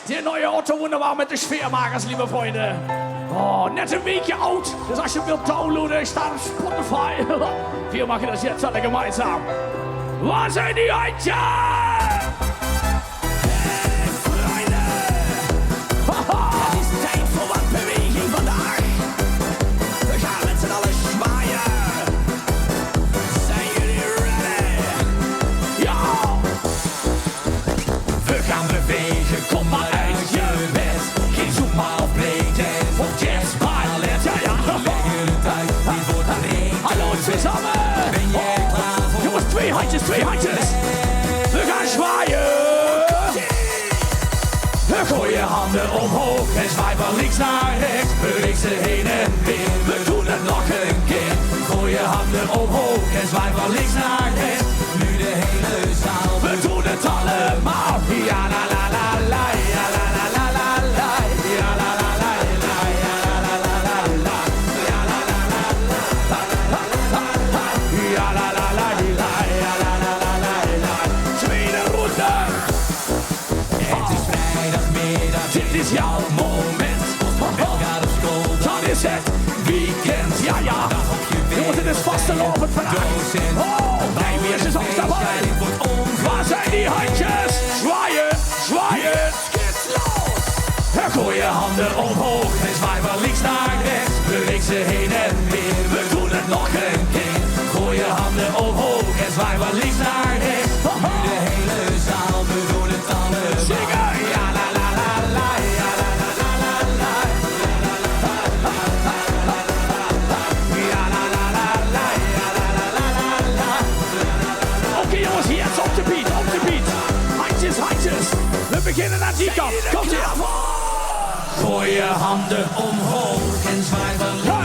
Der neue Otto Wunderbar mit den Schwermakers, liebe Freunde. Oh, net een weekje oud. Dus als je wilt downloaden, staat op Spotify. Wir machen das jetzt alle gemeinsam. Waar zijn die handjes? Hey, Freunde! Het is tijd voor wat beweging vandaag. We gaan met z'n allen zwaaien. Zijn jullie ready? Ja! We gaan bewegen, kom maar uit je bed. Geen zoekmaal of breakdance of jazz, ballet. Ja, ja. We leggen het uit, dit wordt een één. Hallo, samen! Ben jij klaar voor? Jongens, twee handjes, twee handjes. We gaan zwaaien. Gooi je handen omhoog en zwaai van links naar rechts. Beweeg ze heen en weer, we doen het nog een keer. Gooi je handen omhoog en zwaai van links naar rechts. Nu de hele zaal, we doen het allemaal. Ja la la la la, ja la la la la la, ja la la la la, ja la la la la la, ja la la la la, ja la la la la, ja la la la la. Tweede ronde. Het is vrijdagmiddag, dit is jouw moment. Het gaat op school, dan is het weekend. Ja, ja. Jongens, het is vastelovend vandaag. Oh, Nijmeers is ook daarbij. Waar zijn die handjes? Zwaaien, zwaaien. Skits los. Gooi je handen omhoog en zwaai van links naar rechts. Beweeg ze heen en weer, we doen het nog een keer. Gooi je handen omhoog en zwaai van links naar rechts. Nu de hele zaal, we doen het allemaal. Zingen! Ja la la la la, ja la la la la la, ja la la la la, ja la la la la, ja la la la la la. Oké jongens, hier is op de beat, op de beat. Handjes, handjes. We beginnen aan die kant. Komt ie. Gooi je handen omhoog en zwaai van links.